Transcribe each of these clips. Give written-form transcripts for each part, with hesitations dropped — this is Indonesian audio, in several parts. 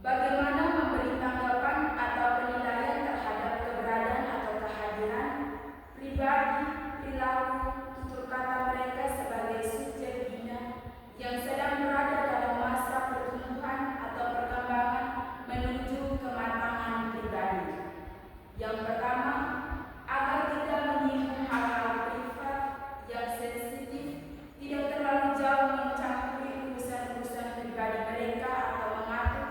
Bagaimana memberi tanggapan atau penilaian terhadap keberadaan atau kehadiran pribadi, perilaku, tutur kata mereka sebagai subjek bina yang sedang berada dalam masa pertumbuhan atau perkembangan menuju kematangan pribadi. Yang pertama, agar tidak menyinggung hal-hal privat yang sensitif, tidak terlalu jauh mencampuri urusan-urusan pribadi mereka atau mengatur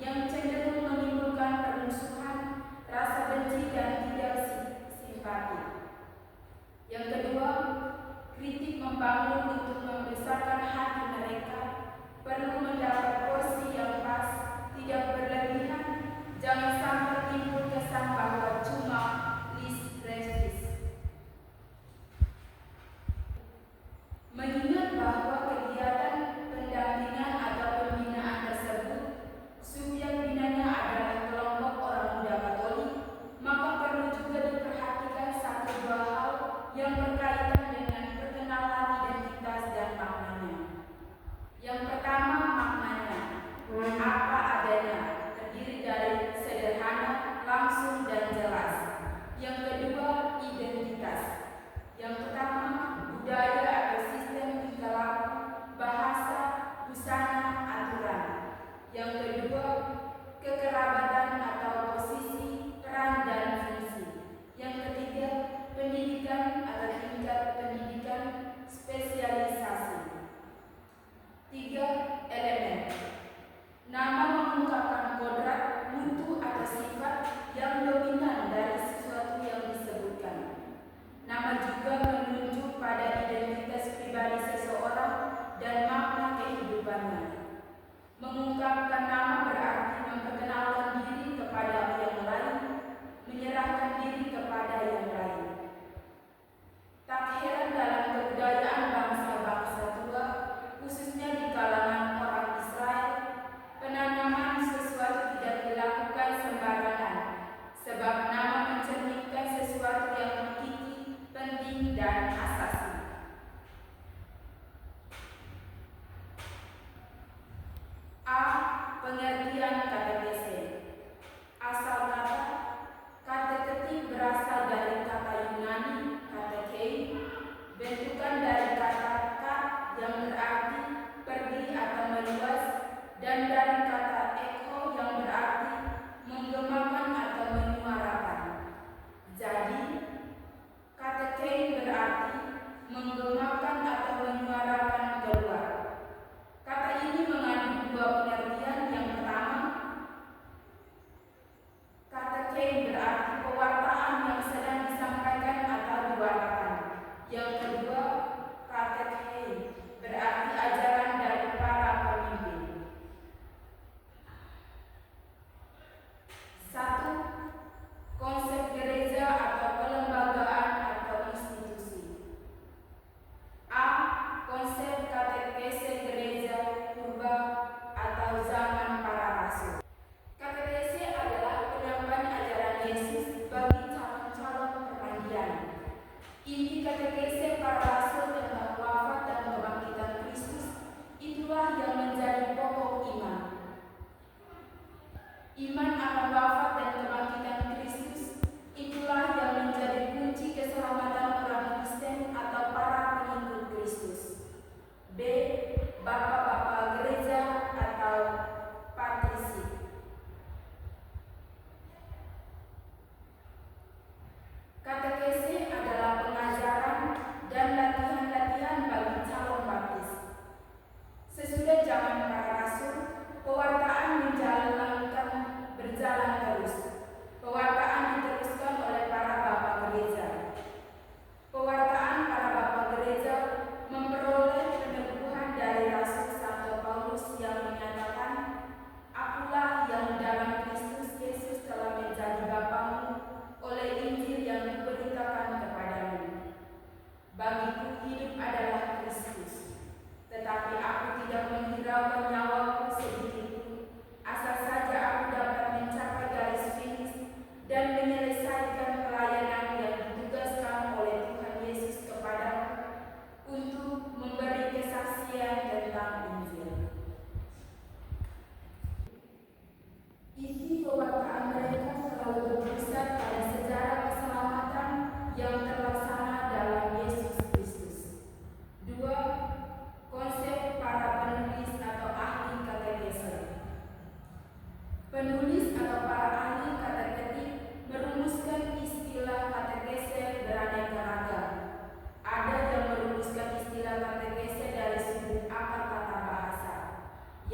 yang cenderung menimbulkan permusuhan, rasa benci dan tidak simpati. Yang kedua, kritik membangun untuk membesarkan hati mereka, perlu mendapat porsi yang pas, tidak berlebihan, jangan sampai timbul kesan bahwa cuma list. Mengingat bahwa kegiatan pendampingan atau pembinaan tersebut subjek binanya adalah kelompok orang muda Katolik, maka perlu juga diperhatikan satu dua hal yang berkaitan dengan perkenalan identitas dan maknanya. Yang pertama, maknanya apa adanya, terdiri dari sederhana, langsung dan jelas. Yang kedua, identitas. Yang pertama, budaya atau sistem tingkah laku, bahasa, busana, aturan. Yang kedua, kekerabatan atau posisi, peran dan fungsi. Yang ketiga, pendidikan atau tingkat pendidikan spesialisasi. 3. Elemen. Nama mengungkapkan kodrat, mutu atau sifat yang dominan dari sesuatu yang disebutkan. Nama juga menunjuk pada identitas pribadi seseorang dan makna kehidupannya. Mengungkapkan nama berarti memperkenalkan diri kepada yang lain, menyerahkan diri kepada yang lain. Tak heran dalam kebudayaan bangsa-bangsa tua, khususnya di kalangan orang Israel, penanaman sesuatu tidak dilakukan sembarangan, sebab nama mencerminkan sesuatu yang hakiki, penting dan asasi. A. Pengertian katekese. Asal kata kateketi berasal dari kata Yunani katekei, bentukan dari kata ka yang berarti pergi atau meluas, dan dari kata ekho yang berarti menggemakan atau menyuarakan. Jadi, katekei berarti menggemakan atau menyuarakan keluar. Kata ini mengandung dua pengertian. Yang pertama, katekei berarti pewartaan yang sedang disampaikan atau diwartakan. Yang kedua, katekei berarti ajaran dari para pemimpin. 1. Konsep gereja atau kelembagaan atau institusi. A. Konsep katekese gereja purba atau zaman para rasul. Katekese adalah penyampaian ajaran Yesus bagi calon-calon permandian. Inti katekese para rasul tentang wafat dan kebangkitan Kristus itulah yang menjadi pokok iman. Iman akan wafat dan kebangkitan Kristus itulah yang menjadi kunci keselamatan orang Kristen atau para pengikut Kristus. B. Bapak-bapak gereja atau patrisi. Katekese adalah pengajaran dan latihan-latihan bagi calon baptis. Sesudah zaman para rasul, pewartaan berjalan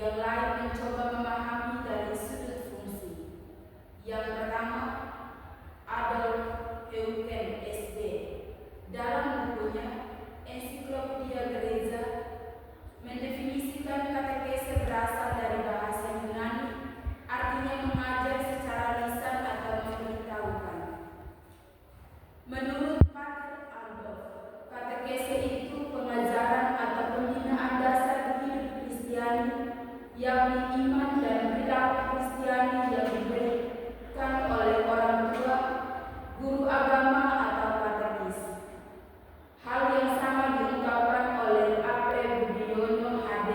yang lain mencoba memahami dari sudut fungsi. Yang pertama, Adolf Eucken SD dalam bukunya Ensiklopedia Gereja mendefinisikan katekese berasal dari bahasa Yunani, artinya mengajar secara lisan atau memberitahukan. Menurut Pater Adolf, katekese itu pengajaran atau pembinaan dasar hidup Kristiani, yakni iman dan perilaku Kristiani yang diberikan oleh orang tua, guru agama atau katekis. Hal yang sama diungkapkan oleh A.P. Budiono HD.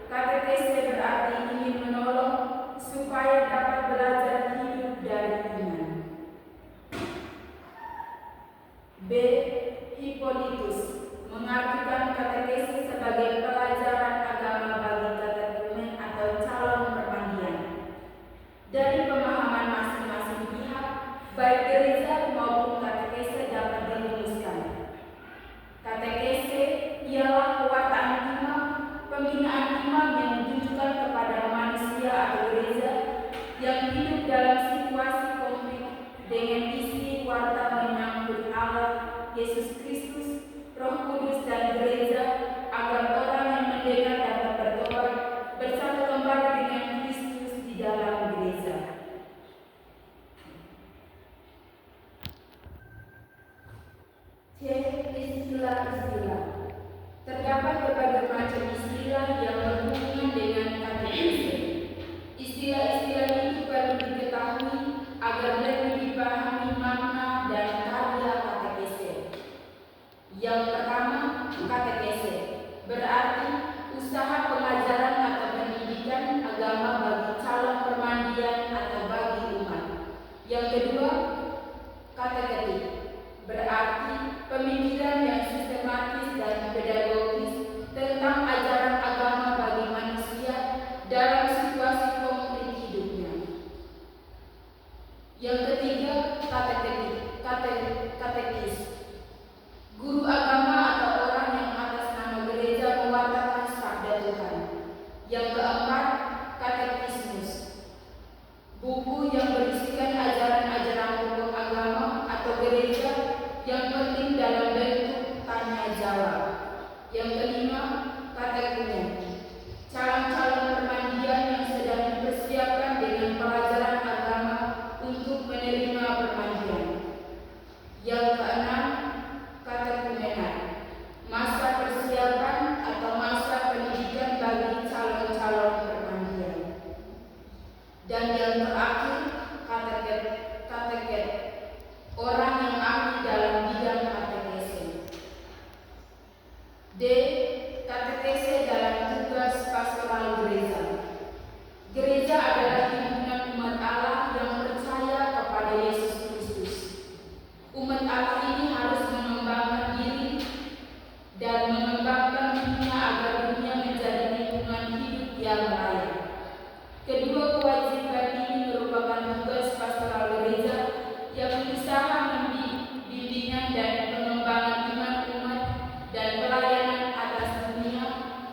Katekese berarti ingin menolong supaya dapat belajar hidup dari iman. B. Hippolytus mengartikan katekese sebagai pelajaran agama bagi katekumen atau calon permandian. Dari pemahaman masing-masing pihak, baik gereja maupun katekese dapat dirumuskan. Katekese ialah pewartaan imam, pembinaan imam yang ditujukan kepada manusia atau gereja yang hidup dalam situasi konflik dengan isi warta menyangkut Allah, Yesus Kristus, Roh Kudus dan gereja, agar orang yang mendengar dapat bertobat bersatu kembali dengan Kristus di dalam gereja. C. Istilah-istilah. Terdapat berbagai macam istilah yang berhubungan dengan katekese. Istilah-istilah itu perlu diketahui agar lebih dipahami makna dan karya katekese. Yang pertama, katekese berarti usaha pengajaran atau pendidikan agama bagi calon permandian atau bagi umat. Yang kedua, kateketik berarti pemikiran yang sistematis dan pedagogis tentang ajaran agama bagi manusia dalam situasi konflik hidupnya. Yang ketiga, katekis guru agama atau orang yang atas nama gereja mewartakan sabda Tuhan. Yang keempat, katekismus buku yang berisikan ajaran-ajaran pokok agama atau gereja yang penting dalam bentuk tanya jawab. Yang kelima, katekumen calon-calon permandian yang sedang dipersiapkan dengan pelajaran agama untuk menerima permandian. Yang keenam, katekumenan masa persiapan atau masa pendidikan bagi calon-calon permandian. Dan yang terakhir, kateket orang yang ahli dalam bidang katekese. D. Katekese dalam tugas pastoral gereja. Gereja adalah himpunan umat Allah yang percaya kepada Yesus Kristus. Umat Allah ini harus mengembangkan diri dan mengembangkan dunia agar dunia menjadi lingkungan hidup yang layak. Kedua kewajiban ini merupakan tugas pastoral gereja yang berusaha membimbingan dan pengembangan iman umat dan pelayanan atas dunia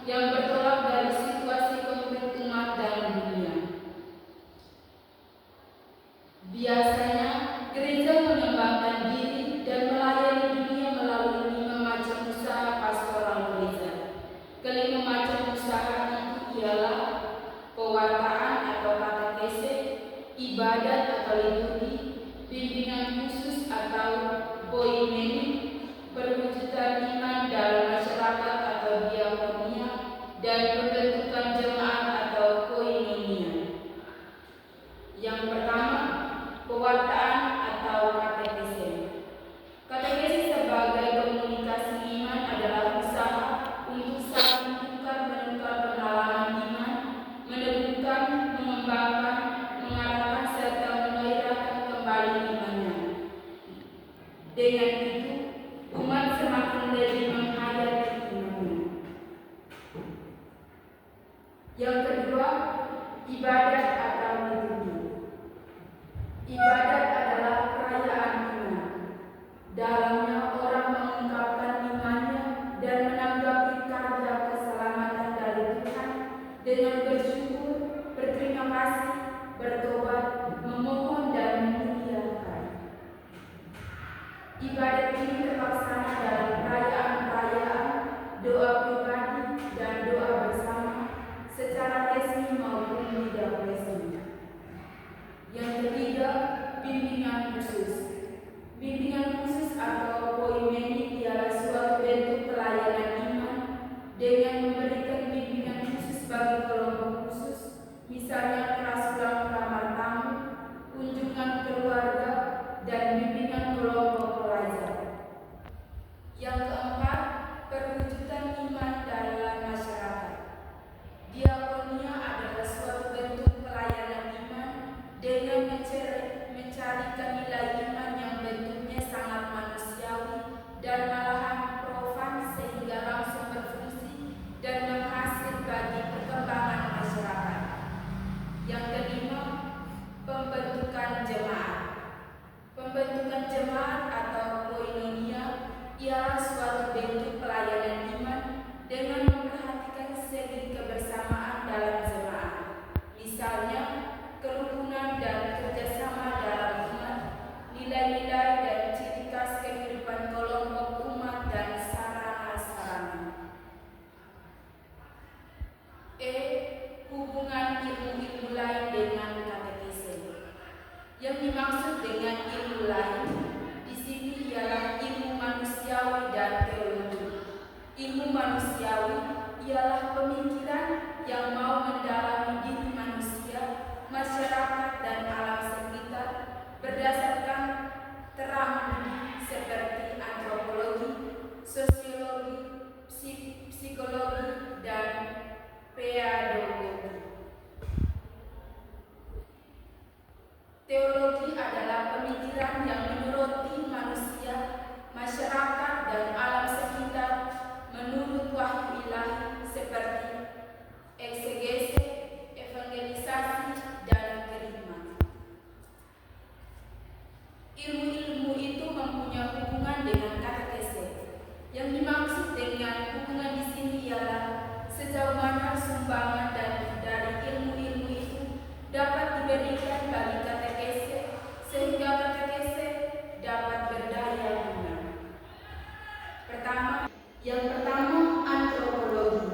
yang bertolak dari situasi konflik umat dan dunia. Biasanya, gereja mengembangkan diri dan melayani dunia melalui 5 macam usaha pastoral gereja. Kelima macam usaha itu ialah pewartaan atau katekese, ibadat atau liturgi, bimbingan khusus atau poimeni, perwujudan iman dalam masyarakat atau diakonia, dan pembentukan jemaat atau koinonia. Yang pertama, pewartaan atau katekese. Katekese sebagai komunikasi iman adalah usaha untuk saling menukar pengalaman iman, meneguhkan, mengembangkan, mengarahkan serta menggairahkan kembali imannya. Dengan itu, umat semakin lebih menghayati imannya. Yang kedua, ibadat atau liturgi. Ibadat adalah perayaan iman. Dalamnya orang mengungkapkan imannya dan menanggapi karya keselamatan dari Tuhan dengan Teologi adalah pemikiran yang menyoroti manusia, masyarakat, dan alam sekitar menurut wahyu ilahi seperti eksegese, evangelisasi, dan kerigma. Ilmu-ilmu itu mempunyai hubungan dengan katekese. Yang dimaksud dengan hubungan di sini ialah sejauh mana sumbangan dari ilmu-ilmu itu dapat diberikan bagi katekese sehingga katekese dapat berdaya guna. Yang pertama, antropologi.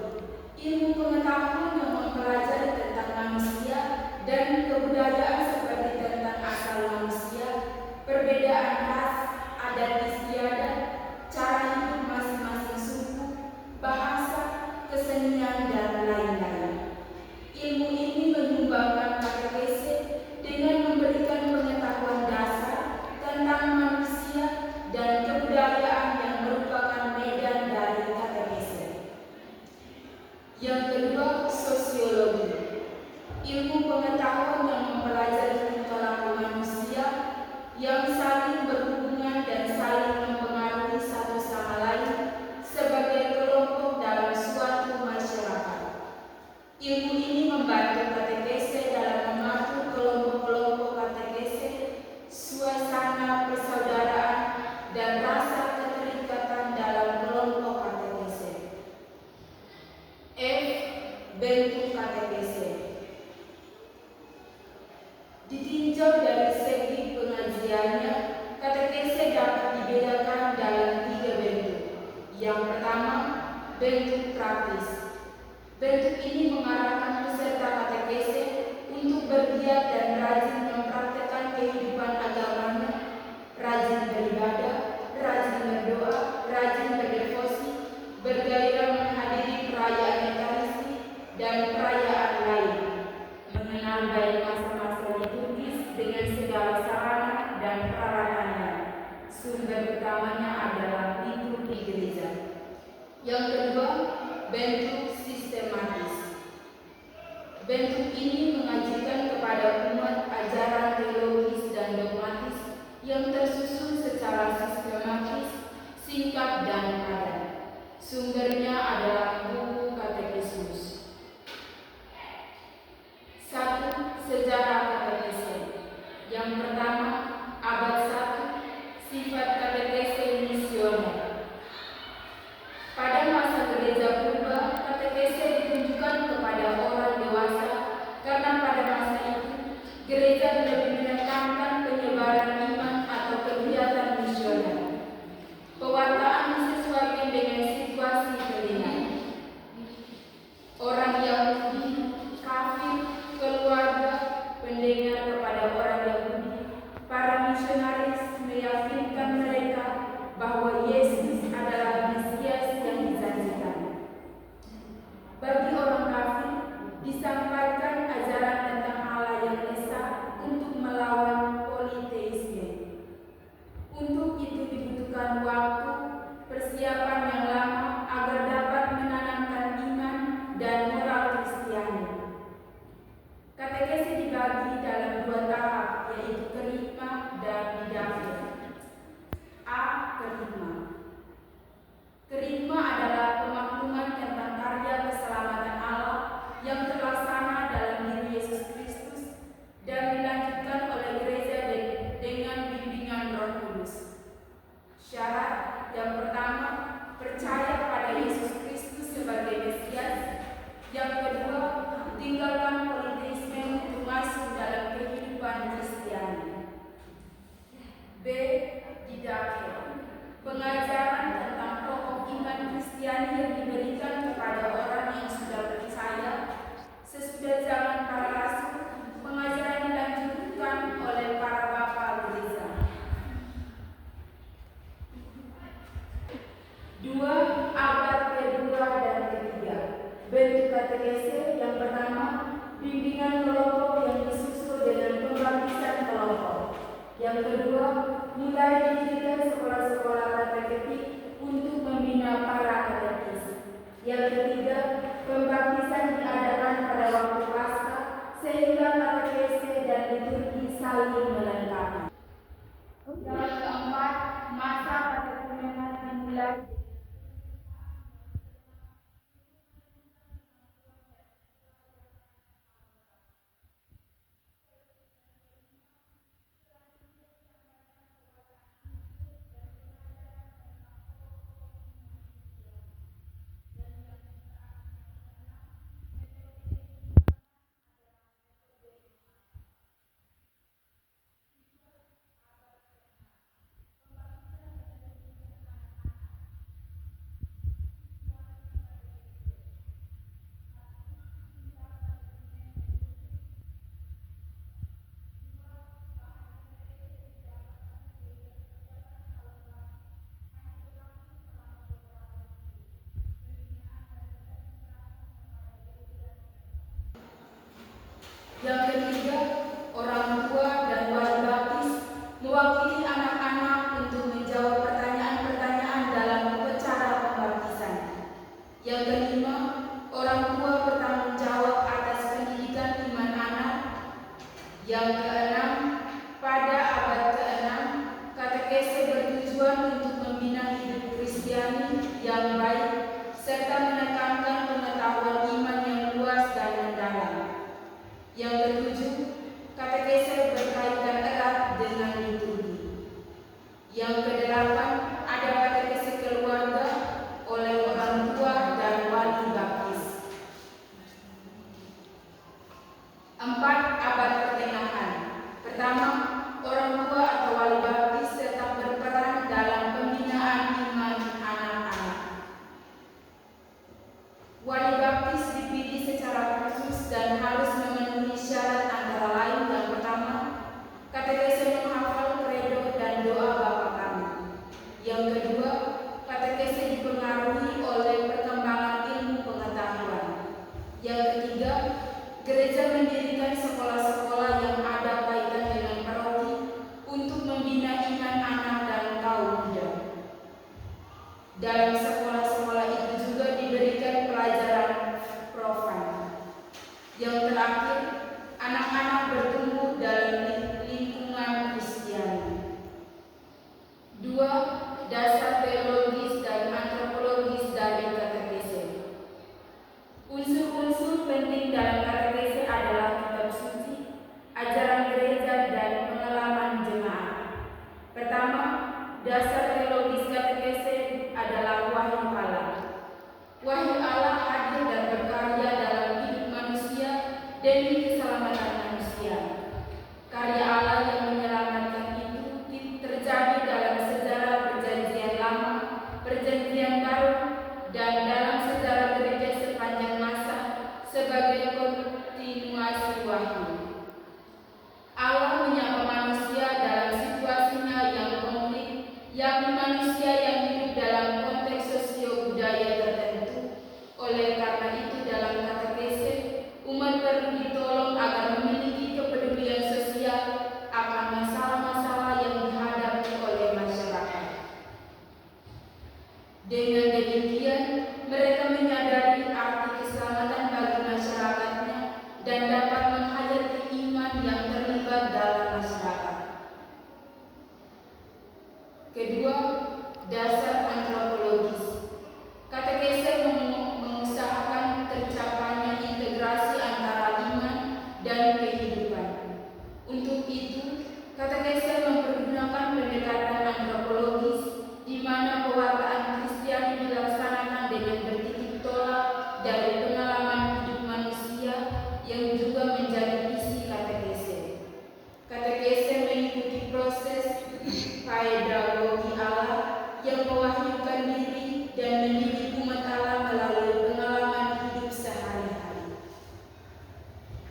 Ilmu pengetahuan yang mempelajari tentang manusia dan kebudayaan seperti tentang asal manusia, perbedaan ras, adat istiadat, cara hidup masing-masing suku, bahasa, kesenian, dan lain-lain. Ilmu ini menyumbangkan katekese dengan memberikan pengetahuan dasar tentang manusia dan kebudayaan yang merupakan medan dari katekese. Yang kedua, sosiologi. Ilmu pengetahuan yang mempelajari tingkah laku manusia yang saling berhubungan dan saling mempengaruhi satu sama lain sebagai kelompok dalam suatu masyarakat. Ilmu ini membantu katekese dalam mengatur kelompok-kelompok katekese, suasana persaudaraan, dan rasa keterikatan dalam kelompok katekese. F. Bentuk katekese. Ditinjau dari segi pengajiannya, katekese dapat dibedakan dalam 3 bentuk. Yang pertama, bentuk praktis. Bentuk ini mengarahkan peserta katekese untuk bergiat dan rajin mempraktekkan kehidupan agamanya, rajin beribadah, rajin berdoa, rajin berdevosi, bergairah menghadiri perayaan Ekaristi dan perayaan lain, mengenal baik masa-masa liturgis dengan segala sarana dan peralatannya. Sumber utamanya adalah liturgi gereja. Yang kedua, bentuk sistematis. Bentuk ini mengajukan kepada umat ajaran teologis dan dogmatis yang tersusun secara sistematis, singkat, dan padat. Sumbernya adalah buku katekismus. 1. Sejarah katekese. Yang pertama, abad 1, sifat katekese misioner. Pada masa gereja purba, katekese ditunjukkan kepada orang dewasa karena pada masa itu gereja lebih menekankan penyebaran iman atau kegiatan misioner. Pewartaan disesuaikan dengan situasi pendengar. Orang Yahudi, kafir, keluarga, pendengar kepada orang Yahudi, para misionaris meyakinkan mereka bahwa Yesus adalah Mesias yang dijanjikan. Bagi orang kafir, disampaikan ajaran tentang Allah yang esa untuk melawan politeisme. Untuk itu dibutuhkan waktu, persiapan yang lama agar dapat menanamkan iman dan moral Kristiani. Katekese dibagi dalam 2 tahap, yaitu kerigma dan didakil. A. Kerigma. Kerigma adalah pemakluman tentang karya keselamatan Allah yang terlaksana dalam diri Yesus Kristus dan dilanjutkan oleh gereja dengan bimbingan Roh Kudus. Syarat yang pertama, percaya pada Yesus Kristus sebagai Mesias. Yang kedua, tinggalkan politeisme untuk masuk dalam kehidupan Kristiani. B. Didakil. Pengajaran tentang pokok iman Kristiani yang diberikan kepada orang yang sudah percaya. Sesudah zaman para rasul, pengajaran dilanjutkan oleh para bapa gereja. 2. Abad kedua dan ketiga. Bentuk katekese. Yang pertama, bimbingan kelompok yang disusul dengan pembaptisan kelompok. Yang kedua, mulai didirikan sekolah-sekolah kateketik untuk membina para katekis. Yang ketiga, pembaptisan diadakan pada waktu Paskah sehingga katekese dan liturgi saling saling melengkapi. Yang keempat, masa ketekunan dimulai. Yang ketiga, orang tua dan wali baptis mewakili anak-anak untuk menjawab pertanyaan-pertanyaan dalam upacara pembaptisan. Yang kelima, orang tua bertanggung jawab atas pendidikan iman anak. Yang keenam, pada abad ke-6, katekese bertujuan untuk membina hidup Kristiani yang baik serta menekankan pengetahuan iman yang luas dan mendalam. Yang ketujuh, katekese berkaitan erat dengan liturgi. Yang kedelapan, ada katekese keluarga oleh orang tua dan wali baptis. 4. Abad pertengahan. Pertama, orang tua atau wali baptis tetap berperan dalam pembinaan iman anak-anak. Wali baptis dipilih secara khusus dan harus memenuhi syarat antara lain yang pertama, katekese menghafal kredo dan doa Bapa Kami. Yang kedua, katekese dipengaruhi oleh perkembangan ilmu pengetahuan. Yang ketiga, gereja mendirikan sekolah-sekolah yang ada kaitan dengan paroki untuk membina iman anak dan kaum muda. Dalam sekolah-sekolah itu juga diberikan pelajaran profan. Yang terakhir, anak-anak bertumbuh dalam lingkungan Kristiani. 2. Dasar teologis dan antropologis dari katekese. Unsur-unsur penting dalam katekese adalah kitab suci, ajaran gereja, dan pengalaman jemaat. Pertama, dasar teologis katekese adalah wahyu Allah. Wahyu Allah hadir dan berkarya dalam hidup manusia demi keselamatan manusia. Karya Allah yang menyelamatkan itu terjadi dalam sejarah Perjanjian Lama, Perjanjian Baru, dan dalam sejarah gereja sepanjang masa sebagai kontinuasi wahyu. Allah menyapa manusia dalam situasinya yang konflik, yakni manusia yang hidup dalam konteks sosio-budaya tertentu. Oleh karena itu, dalam katekese, umat perlu ditolong agar memiliki kepedulian sosial akan masalah-masalah yang dihadapi oleh masyarakat. Dengan demikian, mereka menyadari arti keselamatan bagi masyarakatnya dan dapat menghayati iman yang terlibat dalam masyarakat. Kedua, dasar antropologis. Katekese mengusahakan tercapainya integrasi antara iman dan kehidupan. Untuk itu, katekese mempergunakan pendekatan antropologis di mana pewartaan Kristiani dilaksanakan dengan bertitik tolak dari pengalaman hidup manusia yang juga menjadi isi katekese. Katekese mengikuti proses pedagogi Allah yang mewahyukan diri dan mendidik umat Allah melalui pengalaman hidup sehari-hari.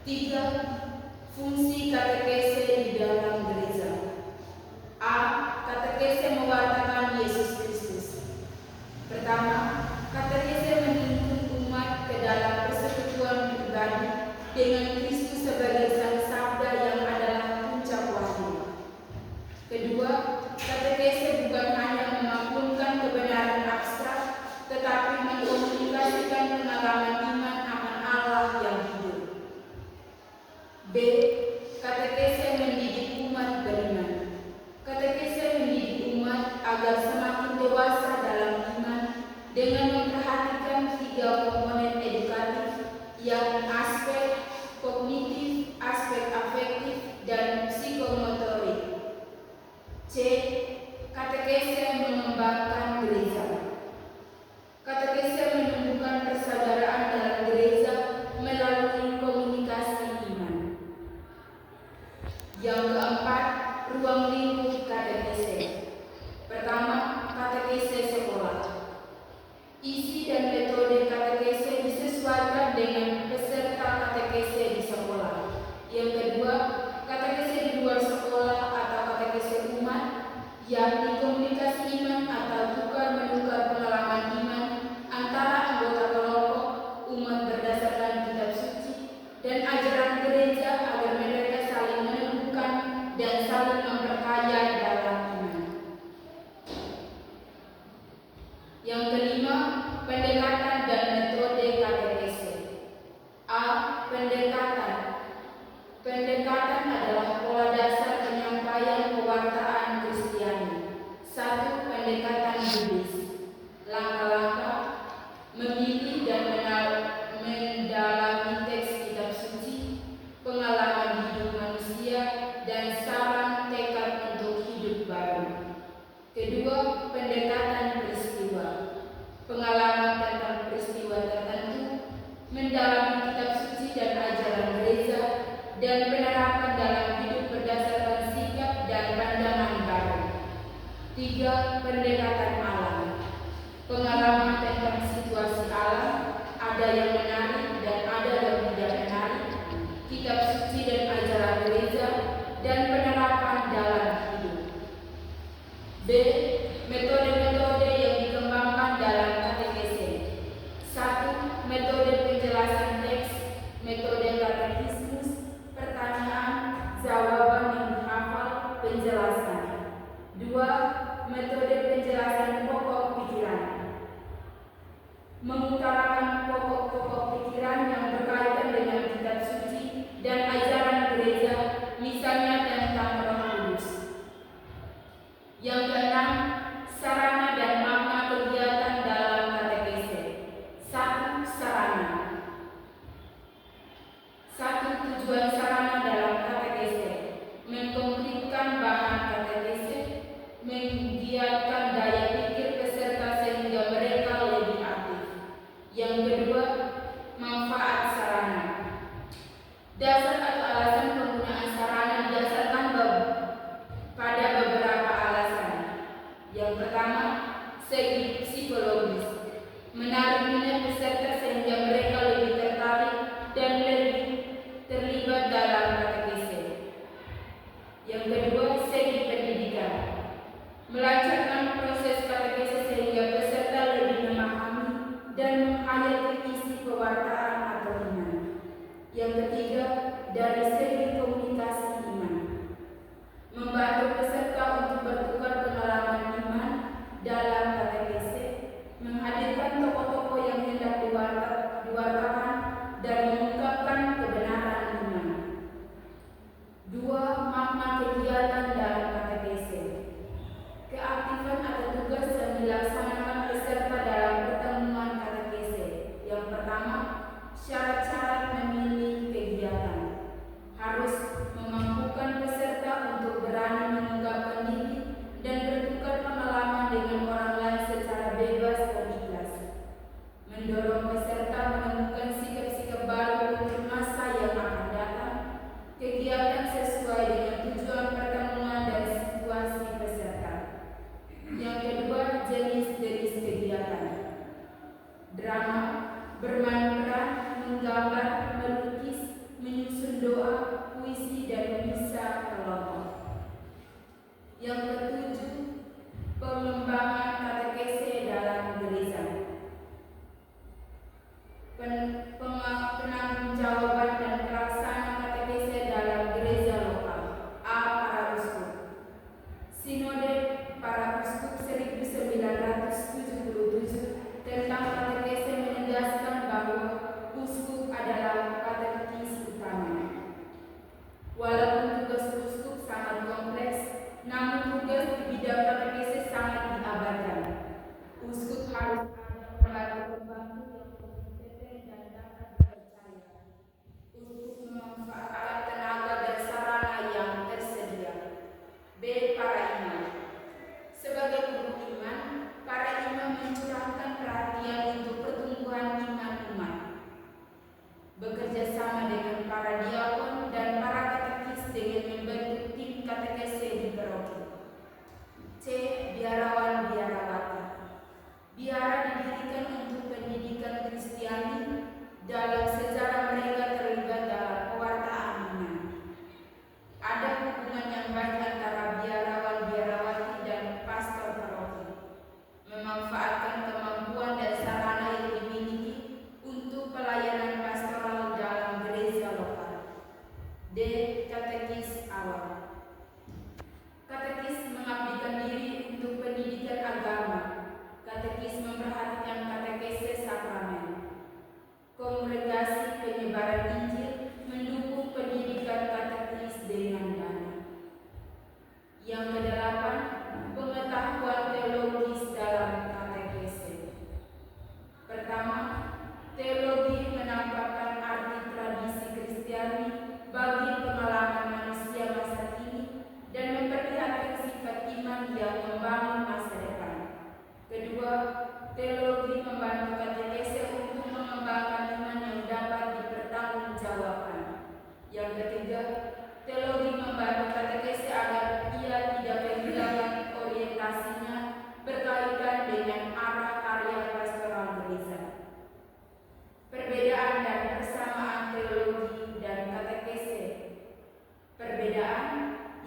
3. Fungsi katekese di dalam gereja. Yang keempat, ruang lingkup katekese. Pertama, katekese sekolah. Isi dan metode katekese disesuaikan dengan peserta katekese di sekolah. Yang kedua, katekese di luar sekolah atau katekese umat, yakni komunikasi iman atau tukar-menukar pengalaman iman antara anggota kelompok umat berdasarkan kitab suci dan ajaran gereja agar mereka saling menemukan dan saling memperkaya dalam iman. Yang kelima, pendekatan dan metode katekese. A. Pendekatan. Pendekatan adalah pola dasar penyampaian pewartaan Kristiani. 1. Pendekatan Buddhis. Langkah-langkah memilih dan mendalami teks kitab suci, pengalaman hidup manusia, dan saran tekad untuk hidup baru. Kedua, pendekatan peristiwa. Pengalaman tentang peristiwa tertentu, mendalami kitab suci dan ajaran gereja, dan penerapan dalam hidup berdasarkan sikap dan pandangan baru. Tiga, pendekatan alam. Pengalaman tentang situasi alam, ada yang menarik dan ada yang tidak menarik, kitab suci dan ajaran gereja, dan penerapan dalam hidup. B. Metode-metode yang dikembangkan dalam katekese. 1. Metode penjelasan teks, metode katekismus, pertanyaan, jawaban yang dihafal, penjelasan. 2. Metode penjelasan pokok pikiran. Mengutarakan pokok-pokok pikiran yang berkaitan dengan kitab suci dan ajaran gereja, misalnya tentang Roh Kudus. Yang keenam, sarana dan makna kegiatan dalam katekese. 1. Sarana. 1. Tujuan sarana dalam katekese: mengkonkretkan bahan katekese, menggiatkan daya pikir peserta sehingga mereka lebih aktif. Yang kedua, manfaat sarana. Dasar atau alasan penggunaan sarana didasarkan pada beberapa alasan. Yang pertama, segi psikologis, menarik minat peserta sehingga mereka lebih tertarik dan lebih terlibat dalam katekese. Yang kedua, segi pendidikan, melancarkan proses katekese sehingga peserta lebih memahami dan menghayati isi pewartaan atau iman. Yang ketiga, dari segi komunikasi iman, membantu peserta untuk bertukar pengalaman iman dalam katekese, menghadirkan tokoh-tokoh yang hendak diwartakan dan mengungkapkan kebenaran iman. 2. Makna kegiatan dalam katekese. Keaktifan atau tugas yang dilaksanakan peserta dalam pertemuan katekese. Yang pertama, syarat-syarat memilih kegiatan. Harus memampukan peserta untuk berani mengungkapkan diri dan bertukar pengalaman dengan orang lain secara bebas dan ikhlas. Mendorong peserta menemukan sikap-sikap baru untuk masa yang akan datang. Kegiatan sesuai dengan tujuan pertemuan dan situasi peserta. Yang kedua, jenis-jenis kegiatan. Drama, bermain peran, menggambar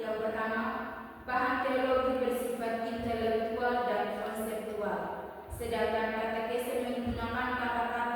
Yang pertama, bahan teologi bersifat intelektual dan konseptual, sedangkan katekese menggunakan kata-kata